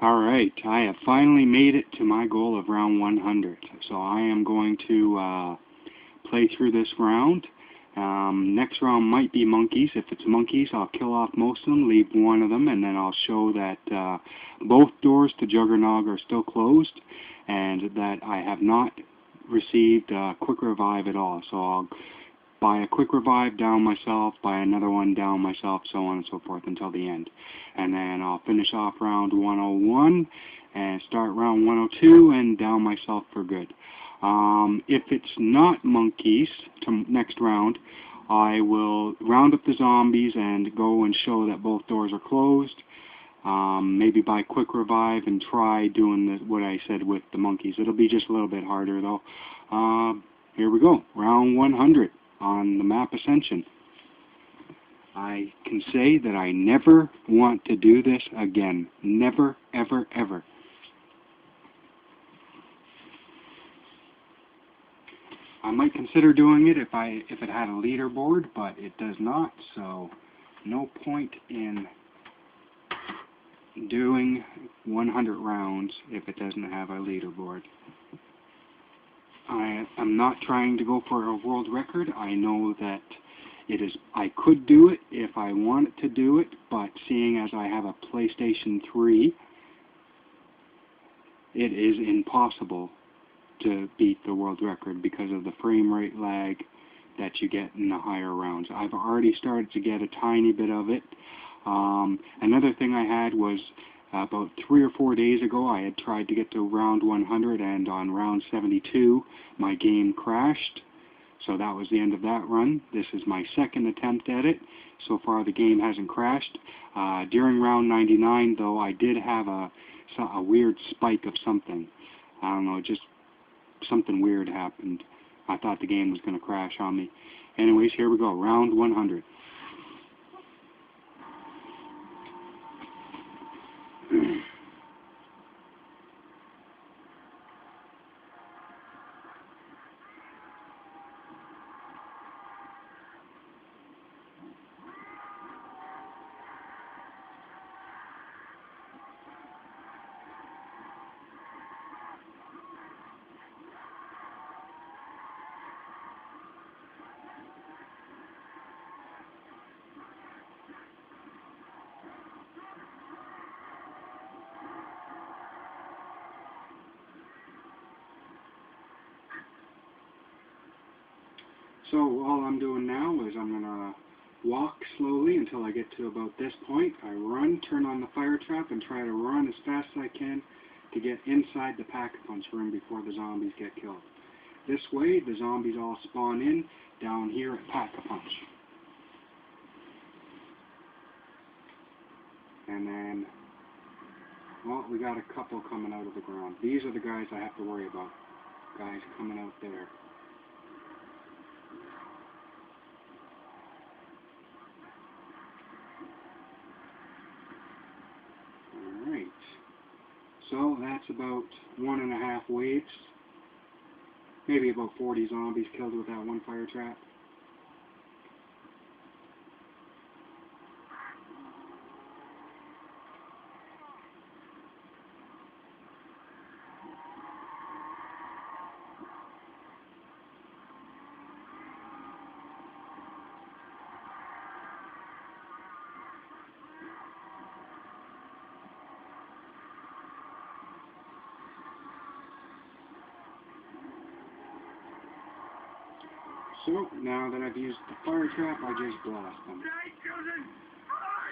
Alright, I have finally made it to my goal of round 100. So I am going to play through this round. Next round might be monkeys. If it's monkeys, I'll kill off most of them, leave one of them, and then I'll show that both doors to Juggernog are still closed, and that I have not received a quick revive at all. So I'll buy a quick revive, down myself, buy another one, down myself, so on and so forth until the end. And then I'll finish off round 101 and start round 102 and down myself for good. If it's not monkeys to next round, I will round up the zombies and go and show that both doors are closed. Maybe buy quick revive and try doing what I said with the monkeys. It'll be just a little bit harder though. Here we go, round 100 on the map Ascension. I can say that I never want to do this again. Never, ever, ever. I might consider doing it if it had a leaderboard, but it does not, so no point in doing 100 rounds if it doesn't have a leaderboard. I'm not trying to go for a world record. I know that I could do it if I wanted to do it, but seeing as I have a PlayStation 3, it is impossible to beat the world record because of the frame rate lag that you get in the higher rounds. I've already started to get a tiny bit of it. Another thing I had was about 3 or 4 days ago I had tried to get to round 100, and on round 72 my game crashed. So that was the end of that run. This is my second attempt at it. So far the game hasn't crashed. During round 99 though, I did have a weird spike of something. I don't know, just something weird happened. I thought the game was going to crash on me. Anyways, here we go, round 100. So all I'm doing now is I'm going to walk slowly until I get to about this point. I run, turn on the fire trap, and try to run as fast as I can to get inside the pack-a-punch room before the zombies get killed. This way, the zombies all spawn in down here at pack-a-punch. And then, well, we got a couple coming out of the ground. These are the guys I have to worry about. Guys coming out there. Alright. So that's about 1.5 waves. Maybe about 40 zombies killed with that one fire trap. So, now that I've used the fire trap, I just blast them.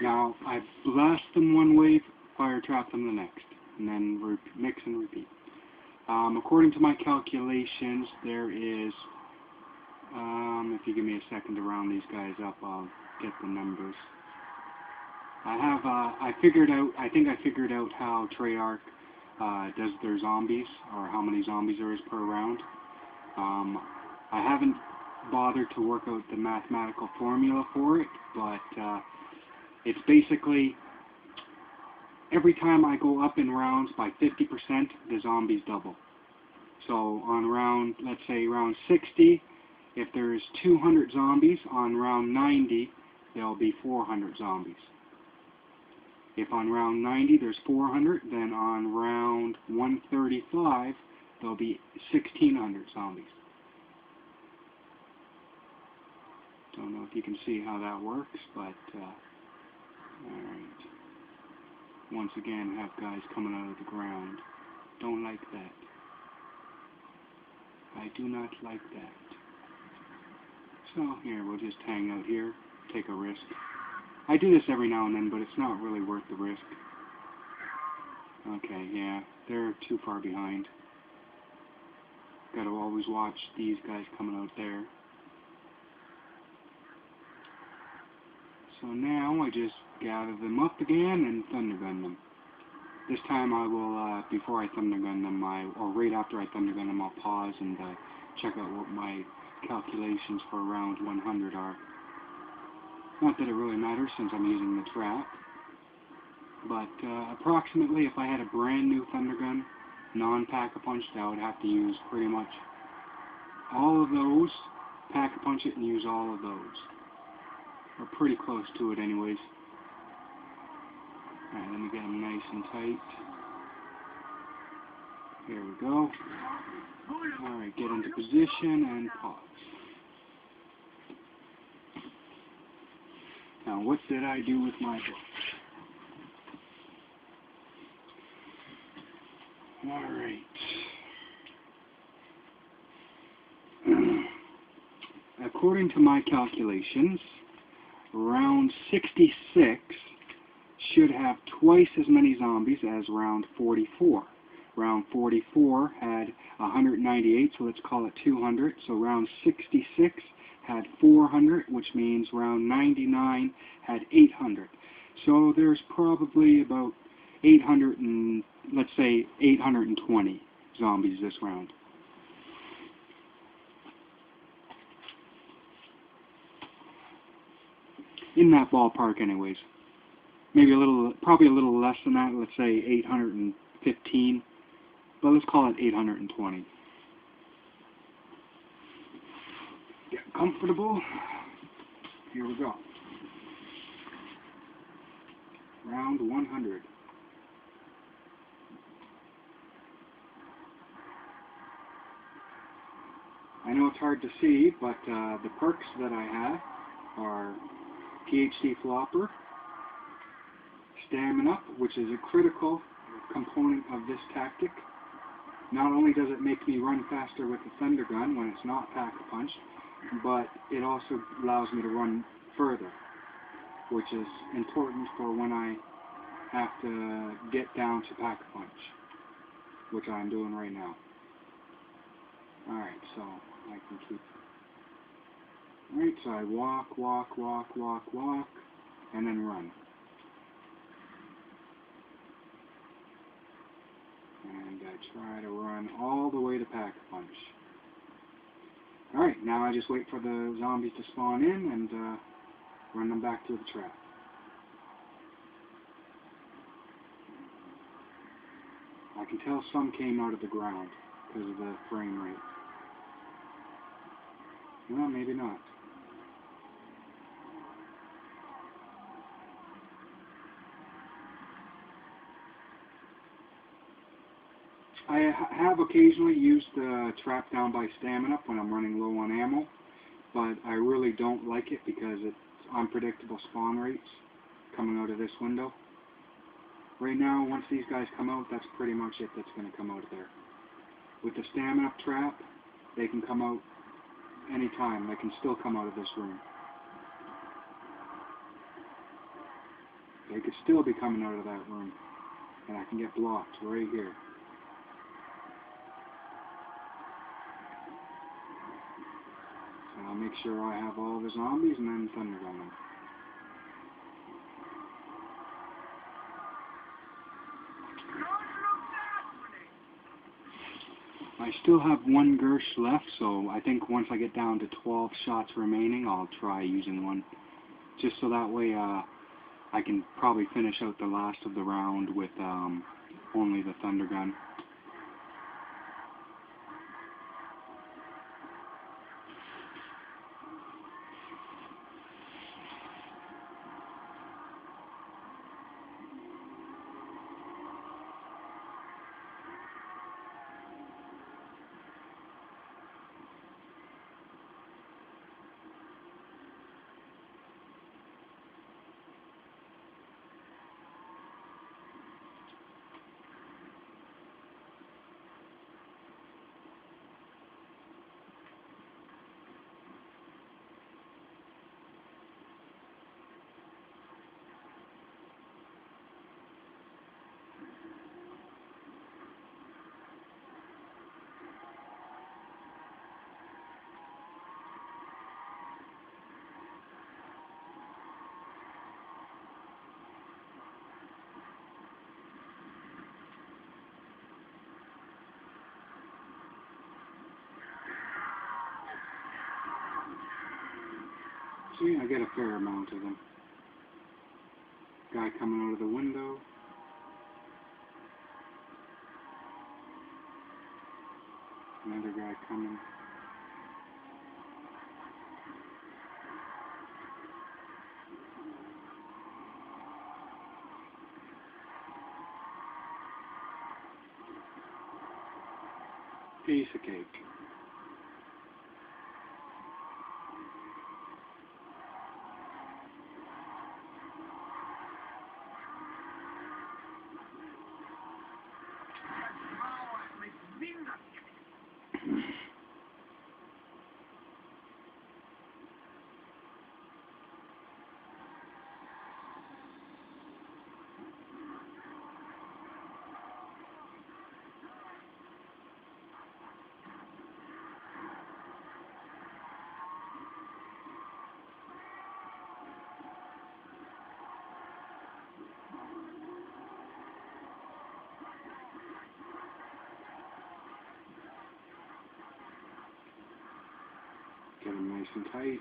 Now, I blast them one wave, fire trap them the next, and then mix and repeat. According to my calculations, there is, if you give me a second to round these guys up, I'll get the numbers. I think I figured out how Treyarch does their zombies, or how many zombies there is per round. I haven't bothered to work out the mathematical formula for it, but it's basically every time I go up in rounds by 50%, the zombies double. So on round, let's say round 60, if there's 200 zombies, on round 90 there'll be 400 zombies. If on round 90 there's 400, then on round 135 there'll be 1,600 zombies. Don't know if you can see how that works, but alright. Once again, have guys coming out of the ground. Don't like that. I do not like that. So here, we'll just hang out here, take a risk. I do this every now and then, but it's not really worth the risk. Okay, yeah, they're too far behind. Gotta always watch these guys coming out there. So now I just gather them up again and thundergun them. This time I will, before I thundergun them, or right after I thundergun them, I'll pause and check out what my calculations for round 100 are. Not that it really matters since I'm using the trap, but approximately if I had a brand new thundergun, non-pack-a-punch, I would have to use pretty much all of those, pack-a-punch it and use all of those. We're pretty close to it anyways. Alright, let me get them nice and tight. Here we go. Alright, get into position and pause. Now, what did I do with my book? Alright. According to my calculations, round 66 should have twice as many zombies as round 44. Round 44 had 198, so let's call it 200. So round 66 had 400, which means round 99 had 800. So there's probably about 800 and, let's say, 820 zombies this round. In that ballpark anyways. Maybe probably a little less than that, let's say 815, but let's call it 820. Get comfortable. Here we go. Round 100. I know it's hard to see, but the perks that I have are PhD Flopper, Stamina, which is a critical component of this tactic. Not only does it make me run faster with the Thunder Gun when it's not Pack-a-Punch, but it also allows me to run further, which is important for when I have to get down to Pack-a-Punch, which I'm doing right now. Alright, so I can keep... Alright, so I walk, and then run. And I try to run all the way to Pack-a-Punch. Alright, now I just wait for the zombies to spawn in and run them back to the trap. I can tell some came out of the ground because of the frame rate. Well, maybe not. I have occasionally used the trap down by stamina when I'm running low on ammo, but I really don't like it because it's unpredictable spawn rates coming out of this window. Right now, once these guys come out, that's pretty much it that's going to come out of there. With the stamina trap, they can come out anytime. They can still come out of this room. They could still be coming out of that room, and I can get blocked right here. I'll make sure I have all the zombies and then thunder gun them. I still have one Gersh left, so I think once I get down to 12 shots remaining, I'll try using one. Just so that way I can probably finish out the last of the round with only the thunder gun. See, I get a fair amount of them. Guy coming out of the window. Another guy coming. Piece of cake. Get them nice and tight.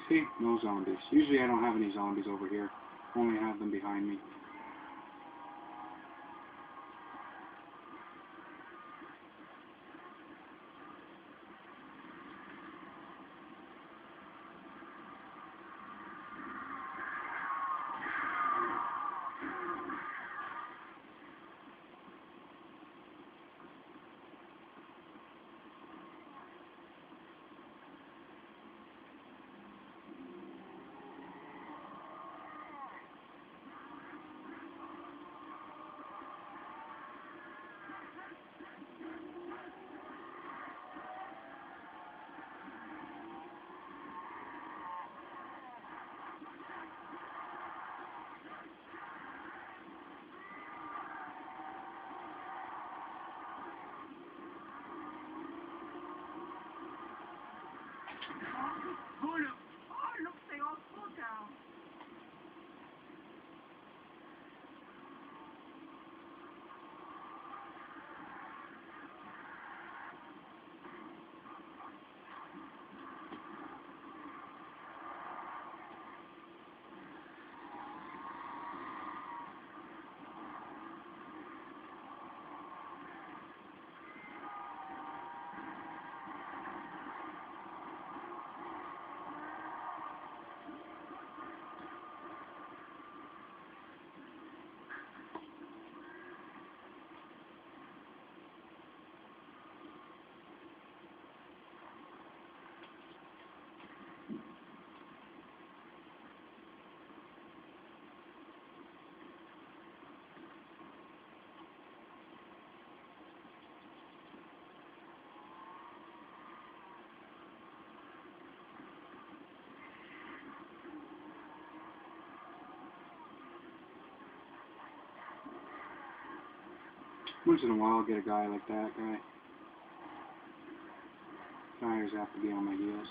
See? No zombies. Usually I don't have any zombies over here. Only have them behind me. Once in a while I'll get a guy like that guy. Guys have to be on my heels.